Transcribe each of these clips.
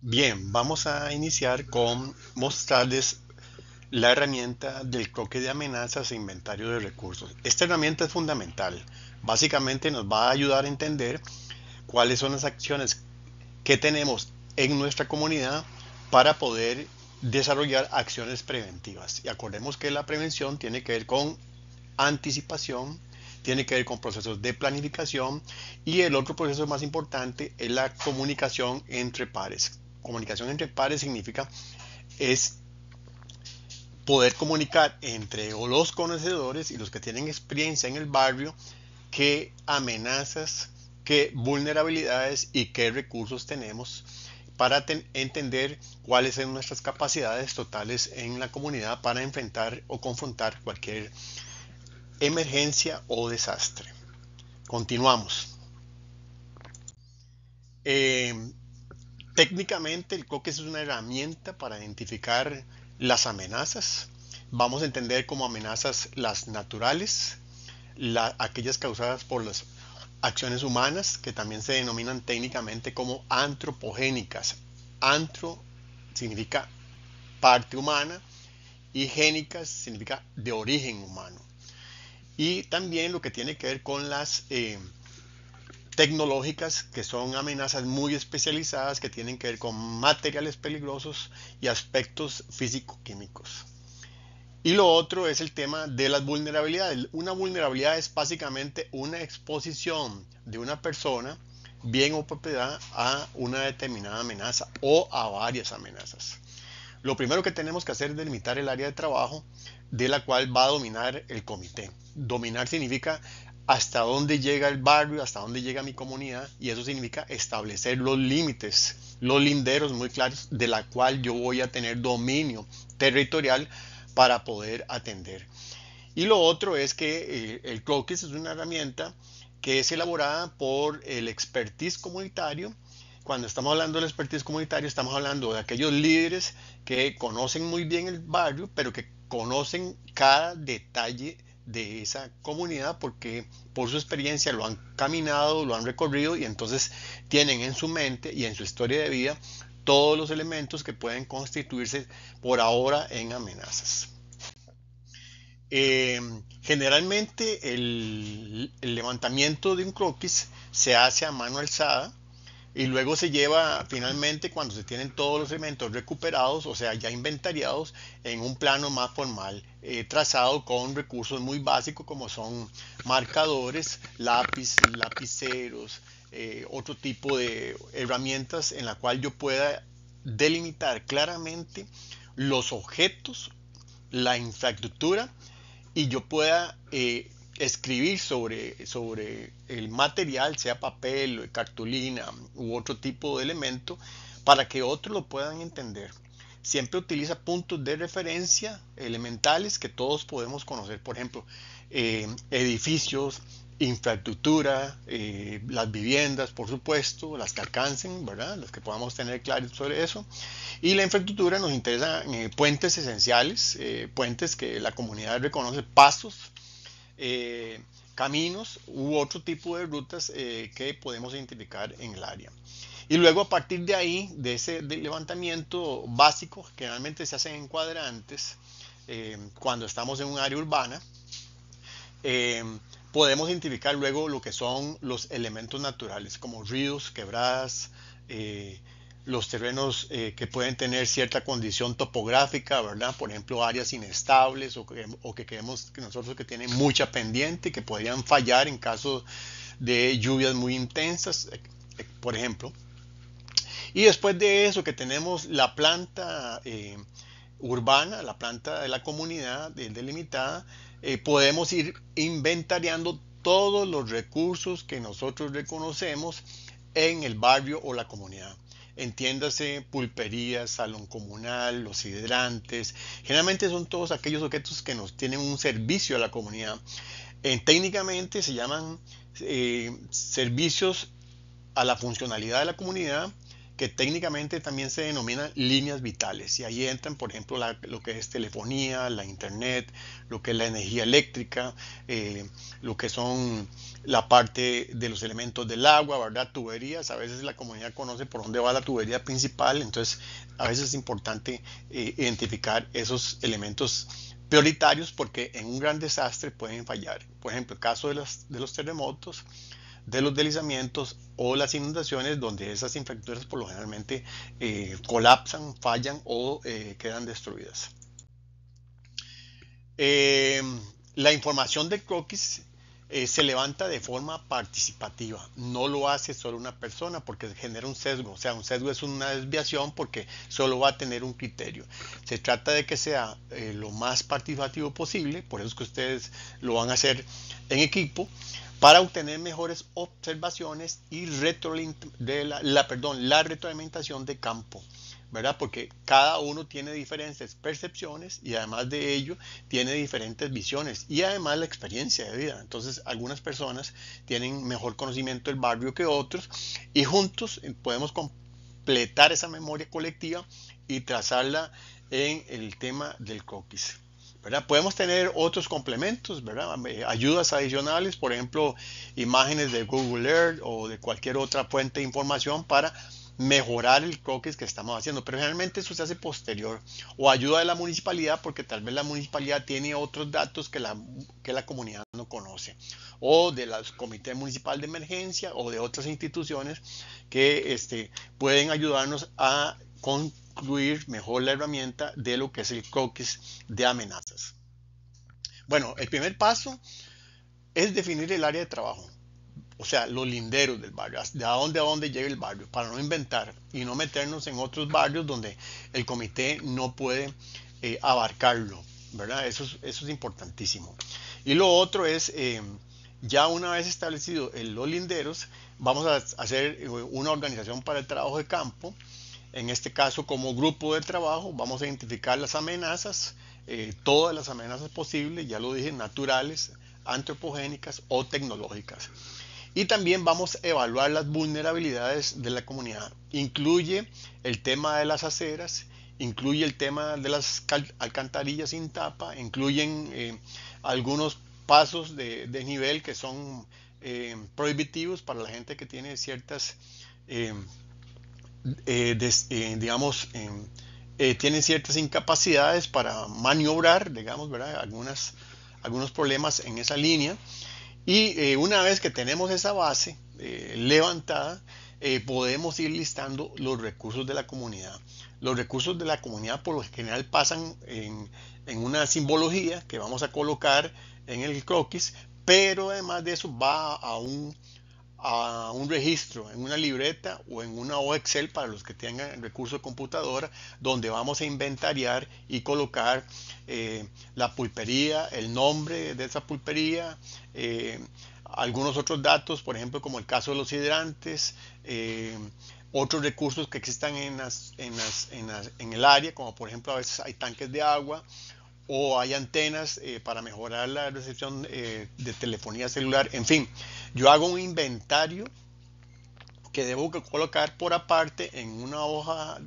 Bien, vamos a iniciar con mostrarles la herramienta del croquis de amenazas e inventario de recursos. Esta herramienta es fundamental. Básicamente nos va a ayudar a entender cuáles son las acciones que tenemos en nuestra comunidad para poder desarrollar acciones preventivas. Y acordemos que la prevención tiene que ver con anticipación, tiene que ver con procesos de planificación y el otro proceso más importante es la comunicación entre pares. Comunicación entre pares significa es poder comunicar entre los conocedores y los que tienen experiencia en el barrio qué amenazas, qué vulnerabilidades y qué recursos tenemos para entender cuáles son nuestras capacidades totales en la comunidad para enfrentar o confrontar cualquier emergencia o desastre. Continuamos. Eh, Técnicamente el COQUES es una herramienta para identificar las amenazas. Vamos a entender como amenazas las naturales, aquellas causadas por las acciones humanas, que también se denominan técnicamente como antropogénicas. Antro significa parte humana y génicas significa de origen humano. Y también lo que tiene que ver con las tecnológicas, que son amenazas muy especializadas que tienen que ver con materiales peligrosos y aspectos físico-químicos. Y lo otro es el tema de las vulnerabilidades. Una vulnerabilidad es básicamente una exposición de una persona, bien o propiedad, a una determinada amenaza o a varias amenazas. Lo primero que tenemos que hacer es delimitar el área de trabajo de la cual va a dominar el comité. Dominar significa hasta dónde llega el barrio, hasta dónde llega mi comunidad, y eso significa establecer los límites, los linderos muy claros de la cual yo voy a tener dominio territorial para poder atender. Y lo otro es que el croquis es una herramienta que es elaborada por el expertise comunitario. Cuando estamos hablando del expertise comunitario, estamos hablando de aquellos líderes que conocen muy bien el barrio, pero que conocen cada detalle de esa comunidad porque por su experiencia lo han caminado, lo han recorrido y entonces tienen en su mente y en su historia de vida todos los elementos que pueden constituirse por ahora en amenazas. Eh, Generalmente el levantamiento de un croquis se hace a mano alzada y luego se lleva finalmente cuando se tienen todos los elementos recuperados, o sea, ya inventariados, en un plano más formal, trazado con recursos muy básicos como son marcadores, lapiceros, otro tipo de herramientas en la cual yo pueda delimitar claramente los objetos, la infraestructura y yo pueda escribir sobre el material, sea papel, cartulina u otro tipo de elemento, para que otros lo puedan entender. Siempre utiliza puntos de referencia elementales que todos podemos conocer, por ejemplo, edificios, infraestructura, las viviendas, por supuesto, las que alcancen, ¿verdad? Las que podamos tener claro sobre eso. Y la infraestructura nos interesa puentes esenciales, puentes que la comunidad reconoce, pasos, eh, caminos u otro tipo de rutas que podemos identificar en el área. Y luego a partir de ahí, de ese levantamiento básico, que generalmente se hacen en cuadrantes, cuando estamos en un área urbana, eh, podemos identificar luego lo que son los elementos naturales, como ríos, quebradas, los terrenos que pueden tener cierta condición topográfica, ¿verdad? Por ejemplo, áreas inestables o que creemos que nosotros que tienen mucha pendiente y que podrían fallar en caso de lluvias muy intensas, por ejemplo. Y después de eso que tenemos la planta urbana, la planta de la comunidad delimitada, podemos ir inventariando todos los recursos que nosotros reconocemos en el barrio o la comunidad. Entiéndase pulperías, salón comunal, los hidrantes. Generalmente son todos aquellos objetos que nos tienen un servicio a la comunidad. Técnicamente se llaman servicios a la funcionalidad de la comunidad que técnicamente también se denominan líneas vitales. Y ahí entran, por ejemplo, lo que es telefonía, la internet, lo que es la energía eléctrica, lo que son la parte de los elementos del agua, ¿verdad? Tuberías. A veces la comunidad conoce por dónde va la tubería principal, entonces a veces es importante identificar esos elementos prioritarios porque en un gran desastre pueden fallar. Por ejemplo, el caso de los terremotos, de los deslizamientos o las inundaciones, donde esas infraestructuras por lo generalmente colapsan, fallan o quedan destruidas. Eh, la información del croquis se levanta de forma participativa, no lo hace solo una persona porque genera un sesgo, o sea, un sesgo es una desviación porque solo va a tener un criterio. Se trata de que sea lo más participativo posible, por eso es que ustedes lo van a hacer en equipo, para obtener mejores observaciones y la retroalimentación de campo, ¿verdad? Porque cada uno tiene diferentes percepciones y además de ello tiene diferentes visiones y además la experiencia de vida. Entonces algunas personas tienen mejor conocimiento del barrio que otros y juntos podemos completar esa memoria colectiva y trazarla en el tema del croquis, ¿verdad? Podemos tener otros complementos, ¿verdad? Ayudas adicionales, por ejemplo, imágenes de Google Earth o de cualquier otra fuente de información para mejorar el croquis que estamos haciendo, pero generalmente eso se hace posterior, o ayuda de la municipalidad porque tal vez la municipalidad tiene otros datos que la comunidad no conoce, o de los comités municipal de emergencia o de otras instituciones que pueden ayudarnos a concluir mejor la herramienta de lo que es el croquis de amenazas. Bueno, el primer paso es definir el área de trabajo, o sea, los linderos del barrio, de a dónde llega el barrio, para no inventar y no meternos en otros barrios donde el comité no puede abarcarlo, ¿verdad? Eso es importantísimo. Y lo otro es, ya una vez establecidos los linderos, vamos a hacer una organización para el trabajo de campo. En este caso, como grupo de trabajo, vamos a identificar las amenazas, todas las amenazas posibles, ya lo dije, naturales, antropogénicas o tecnológicas. Y también vamos a evaluar las vulnerabilidades de la comunidad. Incluye el tema de las aceras, incluye el tema de las alcantarillas sin tapa, incluyen algunos pasos de nivel que son prohibitivos para la gente que tiene ciertas, digamos, tienen ciertas incapacidades para maniobrar, digamos, ¿verdad? Algunos problemas en esa línea. Y una vez que tenemos esa base levantada, podemos ir listando los recursos de la comunidad. Los recursos de la comunidad por lo general pasan en una simbología que vamos a colocar en el croquis, pero además de eso va a un registro en una libreta o en una hoja Excel para los que tengan recursos de computadora, donde vamos a inventariar y colocar la pulpería, el nombre de esa pulpería, algunos otros datos, por ejemplo, como el caso de los hidrantes, otros recursos que existan en el área, como por ejemplo a veces hay tanques de agua o hay antenas para mejorar la recepción de telefonía celular. En fin, yo hago un inventario que debo colocar por aparte en una hoja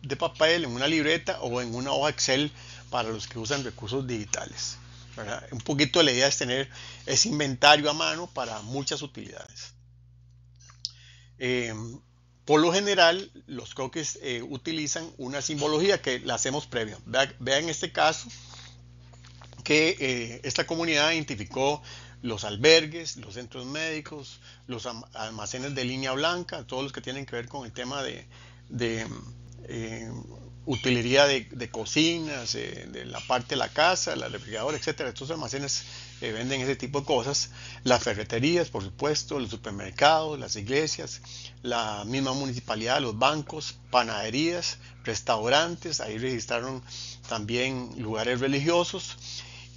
de papel, en una libreta o en una hoja Excel para los que usan recursos digitales, ¿verdad? Un poquito la idea es tener ese inventario a mano para muchas utilidades. Por lo general, los croquis utilizan una simbología que la hacemos previo. Vean en este caso que esta comunidad identificó los albergues, los centros médicos, los almacenes de línea blanca, todos los que tienen que ver con el tema de utilería de cocinas, de la parte de la casa, la refrigeradora, etcétera. Estos almacenes venden ese tipo de cosas. Las ferreterías, por supuesto, los supermercados, las iglesias, la misma municipalidad, los bancos, panaderías, restaurantes. Ahí registraron también lugares religiosos.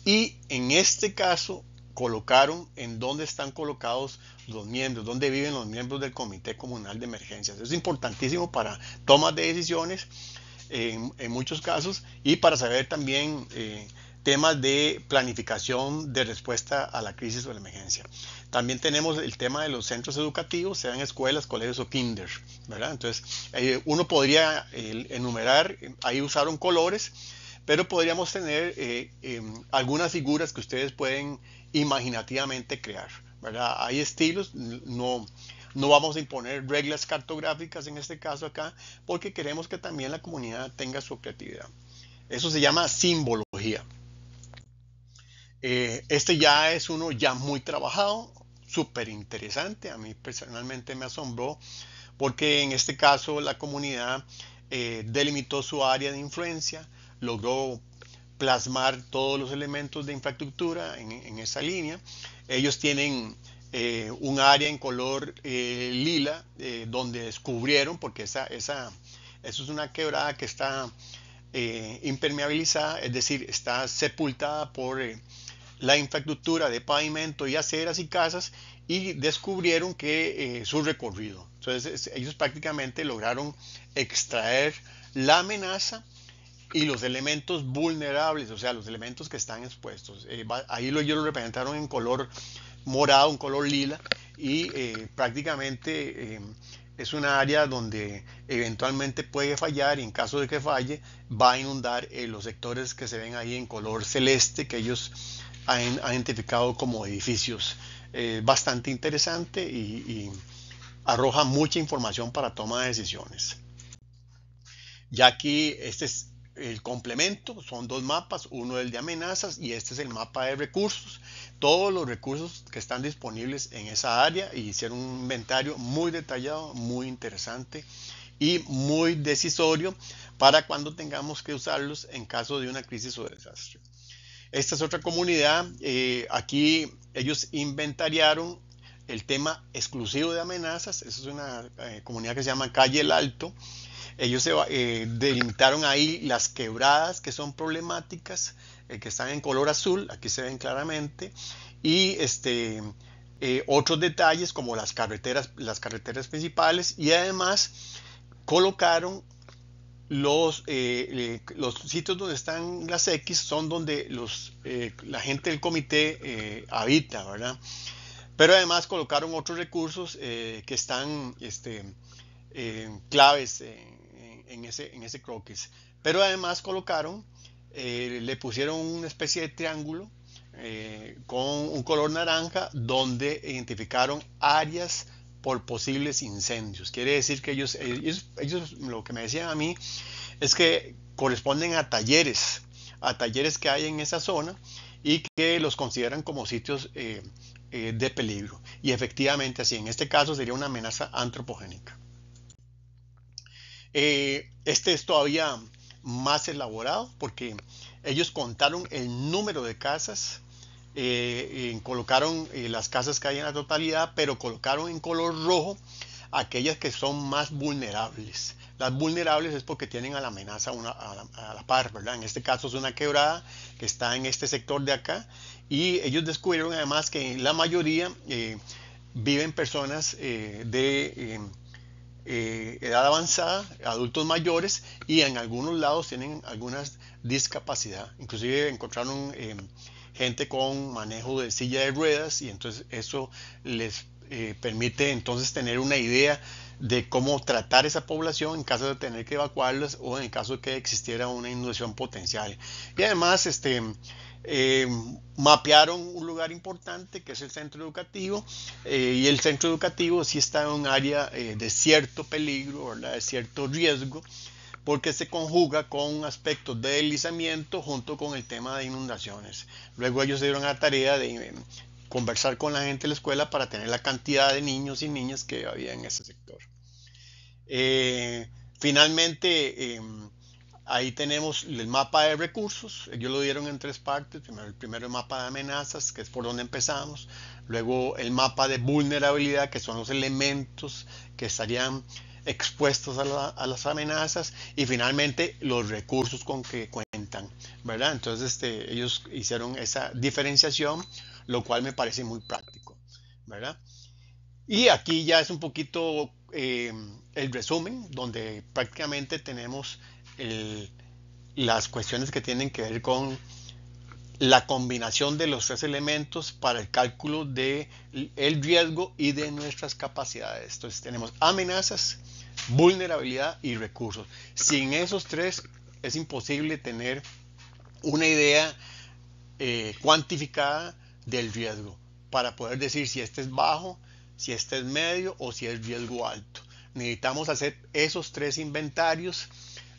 Y en este caso colocaron en dónde están colocados los miembros, dónde viven los miembros del Comité Comunal de Emergencias. Eso es importantísimo para tomas de decisiones en muchos casos y para saber también temas de planificación de respuesta a la crisis o la emergencia. También tenemos el tema de los centros educativos, sean escuelas, colegios o kinder, ¿verdad? Entonces, uno podría enumerar, ahí usaron colores, pero podríamos tener algunas figuras que ustedes pueden imaginativamente crear, ¿verdad? Hay estilos, no vamos a imponer reglas cartográficas en este caso acá, porque queremos que también la comunidad tenga su creatividad. Eso se llama simbología. Este ya es uno ya muy trabajado, súper interesante. A mí personalmente me asombró porque en este caso la comunidad delimitó su área de influencia, logró plasmar todos los elementos de infraestructura en esa línea. Ellos tienen un área en color lila donde descubrieron, porque eso es una quebrada que está impermeabilizada, es decir, está sepultada por la infraestructura de pavimento y aceras y casas, y descubrieron que su recorrido. Entonces ellos prácticamente lograron extraer la amenaza y los elementos vulnerables, o sea, los elementos que están expuestos. Ahí ellos lo representaron en color morado, un color lila, y prácticamente es una área donde eventualmente puede fallar, y en caso de que falle va a inundar los sectores que se ven ahí en color celeste, que ellos han identificado como edificios. Bastante interesante y arroja mucha información para toma de decisiones. Ya aquí este es el complemento, son dos mapas, uno es el de amenazas y este es el mapa de recursos. Todos los recursos que están disponibles en esa área, y hicieron un inventario muy detallado, muy interesante y muy decisorio para cuando tengamos que usarlos en caso de una crisis o desastre. Esta es otra comunidad, aquí ellos inventariaron el tema exclusivo de amenazas. Esa es una comunidad que se llama Calle El Alto. Ellos delimitaron ahí las quebradas que son problemáticas, que están en color azul, aquí se ven claramente, y otros detalles como las carreteras principales, y además colocaron los sitios donde están las X, son donde la gente del comité habita, ¿verdad? Pero además colocaron otros recursos que están claves en ese croquis. Pero además colocaron, le pusieron una especie de triángulo con un color naranja donde identificaron áreas por posibles incendios. Quiere decir que ellos lo que me decían a mí es que corresponden a talleres que hay en esa zona y que los consideran como sitios de peligro. Y efectivamente así, en este caso sería una amenaza antropogénica. Este es todavía más elaborado porque ellos contaron el número de casas, colocaron las casas que hay en la totalidad, pero colocaron en color rojo aquellas que son más vulnerables. Las vulnerables es porque tienen a la amenaza a la par, ¿verdad? En este caso es una quebrada que está en este sector de acá, y ellos descubrieron además que en la mayoría viven personas edad avanzada, adultos mayores, y en algunos lados tienen alguna discapacidad. Inclusive encontraron gente con manejo de silla de ruedas, y entonces eso les permite entonces tener una idea de cómo tratar esa población en caso de tener que evacuarlas o en el caso de que existiera una inundación potencial. Y además mapearon un lugar importante que es el centro educativo, y el centro educativo sí está en un área de cierto peligro, ¿verdad? De cierto riesgo, porque se conjuga con aspectos de deslizamiento junto con el tema de inundaciones. Luego ellos se dieron a la tarea de conversar con la gente de la escuela para tener la cantidad de niños y niñas que había en ese sector. Finalmente, ahí tenemos el mapa de recursos. Ellos lo dieron en tres partes. Primero el mapa de amenazas, que es por donde empezamos. Luego el mapa de vulnerabilidad, que son los elementos que estarían expuestos a las amenazas. Y finalmente los recursos con que cuentan, ¿verdad? Entonces ellos hicieron esa diferenciación, lo cual me parece muy práctico, ¿verdad? Y aquí ya es un poquito el resumen, donde prácticamente tenemos las cuestiones que tienen que ver con la combinación de los tres elementos para el cálculo de el riesgo y de nuestras capacidades. Entonces tenemos amenazas, vulnerabilidad y recursos. Sin esos tres es imposible tener una idea cuantificada del riesgo para poder decir si este es bajo, si este es medio o si es riesgo alto. Necesitamos hacer esos tres inventarios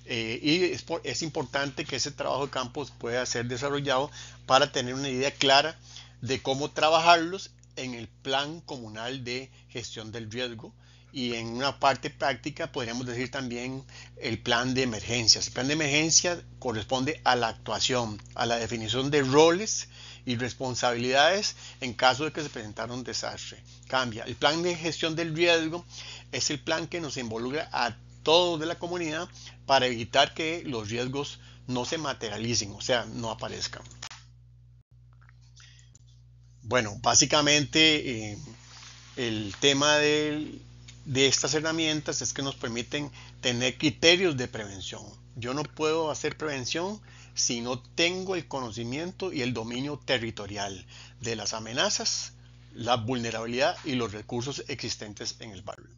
y es importante que ese trabajo de campo pueda ser desarrollado para tener una idea clara de cómo trabajarlos en el plan comunal de gestión del riesgo. Y en una parte práctica podríamos decir también el plan de emergencias. El plan de emergencia corresponde a la actuación, a la definición de roles y responsabilidades en caso de que se presentara un desastre. Cambia. El plan de gestión del riesgo es el plan que nos involucra a todos de la comunidad para evitar que los riesgos no se materialicen, o sea, no aparezcan. Bueno, básicamente el tema de estas herramientas es que nos permiten tener criterios de prevención. Yo no puedo hacer prevención si no tengo el conocimiento y el dominio territorial de las amenazas, la vulnerabilidad y los recursos existentes en el barrio.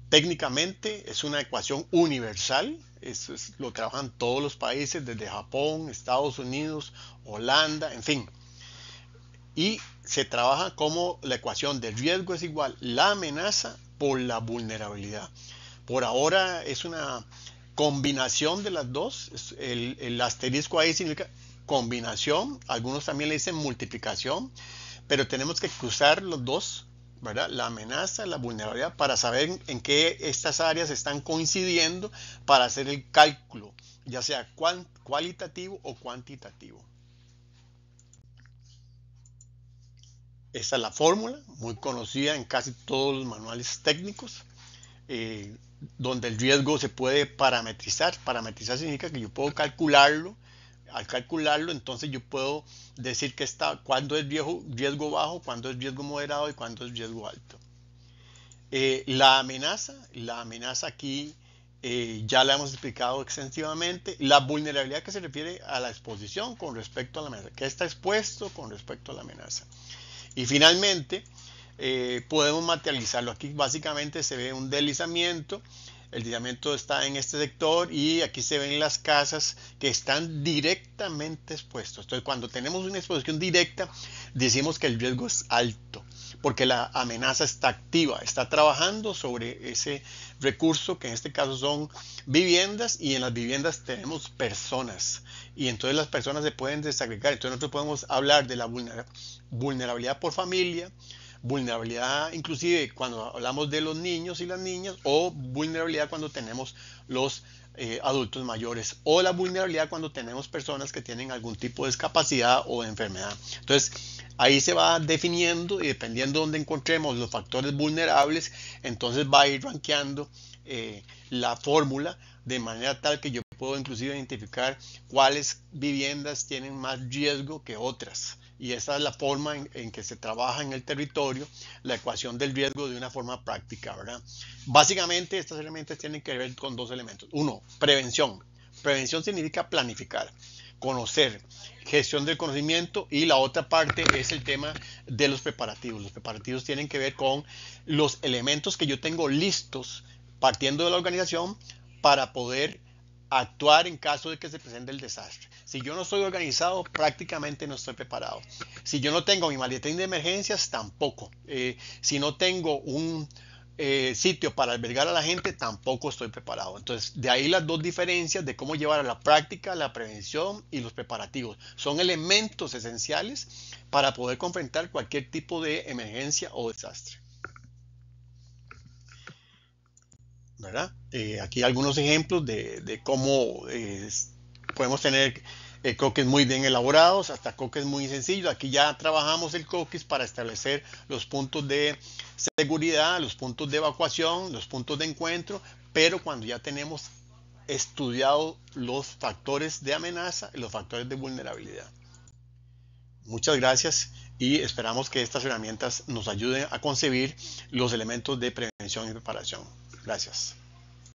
Técnicamente es una ecuación universal, lo trabajan todos los países, desde Japón, Estados Unidos, Holanda, en fin. Y se trabaja como la ecuación del riesgo es igual la amenaza por la vulnerabilidad. Por ahora es una combinación de las dos. El asterisco ahí significa combinación, algunos también le dicen multiplicación, pero tenemos que cruzar los dos, ¿verdad? La amenaza, la vulnerabilidad, para saber en qué estas áreas están coincidiendo para hacer el cálculo, ya sea cualitativo o cuantitativo. Esta es la fórmula, muy conocida en casi todos los manuales técnicos, donde el riesgo se puede parametrizar. Parametrizar significa que yo puedo calcularlo. Al calcularlo, entonces yo puedo decir que cuándo es riesgo bajo, cuándo es riesgo moderado y cuándo es riesgo alto. La amenaza aquí ya la hemos explicado extensivamente. La vulnerabilidad, que se refiere a la exposición con respecto a la amenaza, que está expuesto con respecto a la amenaza. Y finalmente podemos materializarlo. Aquí básicamente se ve un deslizamiento. El deslizamiento está en este sector y aquí se ven las casas que están directamente expuestas. Entonces, cuando tenemos una exposición directa, decimos que el riesgo es alto, porque la amenaza está activa, está trabajando sobre ese recurso, que en este caso son viviendas, y en las viviendas tenemos personas, y entonces las personas se pueden desagregar. Entonces nosotros podemos hablar de la vulnerabilidad por familia, vulnerabilidad inclusive cuando hablamos de los niños y las niñas, o vulnerabilidad cuando tenemos los adultos mayores, o la vulnerabilidad cuando tenemos personas que tienen algún tipo de discapacidad o de enfermedad. Entonces ahí se va definiendo, y dependiendo de donde encontremos los factores vulnerables, entonces va a ir rankeando la fórmula de manera tal que yo puedo inclusive identificar cuáles viviendas tienen más riesgo que otras. Y esa es la forma en que se trabaja en el territorio la ecuación del riesgo de una forma práctica, ¿verdad? Básicamente estas herramientas tienen que ver con dos elementos. Uno, prevención. Prevención significa planificar, conocer, gestión del conocimiento, y la otra parte es el tema de los preparativos. Los preparativos tienen que ver con los elementos que yo tengo listos partiendo de la organización para poder actuar en caso de que se presente el desastre. Si yo no estoy organizado, prácticamente no estoy preparado. Si yo no tengo mi maletín de emergencias, tampoco. Si no tengo un sitio para albergar a la gente, tampoco estoy preparado. Entonces, de ahí las dos diferencias de cómo llevar a la práctica la prevención y los preparativos. Son elementos esenciales para poder confrontar cualquier tipo de emergencia o desastre, ¿verdad? Aquí algunos ejemplos de cómo podemos tener croquis muy bien elaborados hasta croquis muy sencillos. Aquí ya trabajamos el croquis para establecer los puntos de seguridad, los puntos de evacuación, los puntos de encuentro, pero cuando ya tenemos estudiado los factores de amenaza y los factores de vulnerabilidad. Muchas gracias, y esperamos que estas herramientas nos ayuden a concebir los elementos de prevención y preparación. Gracias.